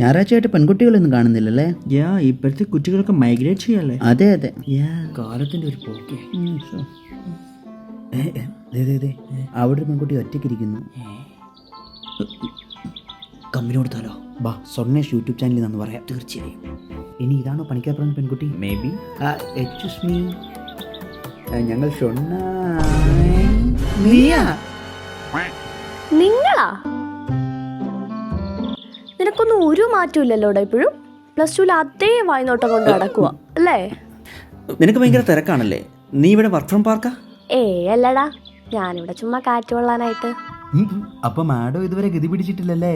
ഞായറാഴ്ചയായിട്ട് പെൺകുട്ടികളൊന്നും കാണുന്നില്ലല്ലേ? ഇപ്പോഴത്തെ കുട്ടികൾക്ക് മൈഗ്രേറ്റ് ചെയ്യല്ലേ? അതെ അതെ. കാലത്തിന്റെ ഒരു പോക്കേ. അവിടെ ഒരു പെൺകുട്ടി ഒറ്റയ്ക്കിരിക്കുന്നു. കമ്പനി കൊടുത്താലോ? ബാ, സ്വർണ്ണേഷ് യൂട്യൂബ് ചാനലിൽ നിന്ന് പറയാം. തീർച്ചയായും. ഇനി ഇതാണോ പണിക്കാർ പറഞ്ഞ പെൺകുട്ടി? May be. എക്സ്ക്യൂസ് മീ, ഞങ്ങൾ നിങ്ങളാ? നിനക്കൊന്നും ഒരു മാറ്റമില്ലല്ലോടാ ഇപ്പോഴും. +2 അതേ വായ്നോട്ടം കൊണ്ട് നടക്കുക അല്ലേ? നിനക്ക് ഭയങ്കര തിരക്കാണല്ലേ? നീ ഇവിടെ വർക്ക് ഫ്രം പാർക്കാ? അല്ലടാ, ഞാനിവിടെ ചുമ്മാ കാറ്റ് കൊള്ളാനായിട്ട്. അപ്പൊ മാഡം ഇതുവരെ ഗതി പിടിച്ചിട്ടില്ലല്ലേ?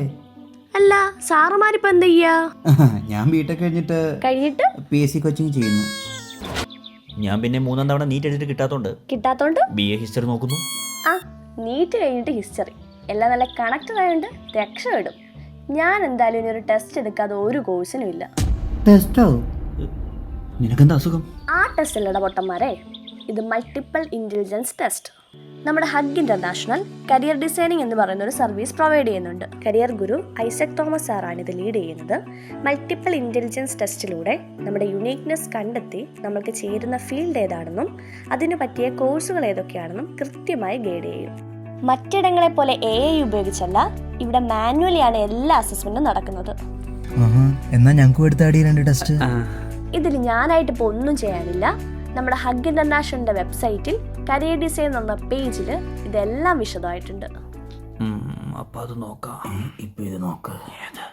അല്ല, സാറുമാരിപ്പോ എന്താ ചെയ്യാ? ഞാൻ ബിടെക് കഴിഞ്ഞിട്ട് PSC കോച്ചിങ് ചെയ്യുന്നു. ഞാൻ പിന്നെ 3-ാം തവണ നീറ്റ് എഴുതിട്ട് കിട്ടാത്തോണ്ട് BA ഹിസ്റ്ററി നോക്കുന്നു. നീറ്റ് കഴിഞ്ഞിട്ട് ഹിസ്റ്ററി എല്ലാം നല്ല കണക്റ്റഡ് ആയതുകൊണ്ട് രക്ഷപ്പെടും. ഞാൻ എന്തായാലും ഇനി ഒരു ടെസ്റ്റ് എടുക്കാതെ ഒരു കോഴ്സിനും ഇല്ല. ടെസ്റ്റോ? നിനക്കെന്താ അസുഖം? ആ ടെസ്റ്റ് അല്ലടാ പൊട്ടന്മാരെ, ഇത് മൾട്ടിപ്പിൾ ഇന്റലിജൻസ് ടെസ്റ്റ്. നമ്മുടെ ഹഗ് ഇന്റർനാഷണൽ കരിയർ ഡിസൈനിങ് എന്ന് പറയുന്ന ഒരു സർവീസ് പ്രൊവൈഡ് ചെയ്യുന്നുണ്ട്. കരിയർ ഗുരു ഐസക് തോമസ് സാറാണ് ഇത് ലീഡ് ചെയ്യുന്നത്. മൾട്ടിപ്പിൾ ഇന്റലിജൻസ് ടെസ്റ്റിലൂടെ നമ്മുടെ യുണീക്നെസ് കണ്ടെത്തി നമ്മൾക്ക് ചേരുന്ന ഫീൽഡ് ഏതാണെന്നും അതിന് പറ്റിയ കോഴ്സുകൾ ഏതൊക്കെയാണെന്നും കൃത്യമായി ഗൈഡ് ചെയ്യും. മറ്റിടങ്ങളെ പോലെ AI ഉപയോഗിച്ചല്ല, ഇവിടെ മാനുവലിയാണ് എല്ലാ അസസ്മെന്റും നടക്കുന്നത്. എന്നാ ഞങ്ങൾക്ക് എടുത്താടി 2 ടെസ്റ്റ്. ഇതിൽ ഞാനായിട്ട് ഇപ്പോൾ ഒന്നും ചെയ്യാനില്ല. നമ്മുടെ ഹഗ് ഇന്റർനാഷണലിന്റെ വെബ്സൈറ്റിൽ കരിയർ ഡിസൈൻ എന്ന പേജിൽ ഇതെല്ലാം വിശദമായിട്ടുണ്ട്. അപ്പൊ അത് നോക്കാം. ഇപ്പൊ ഇത് നോക്ക്. ഏതാ?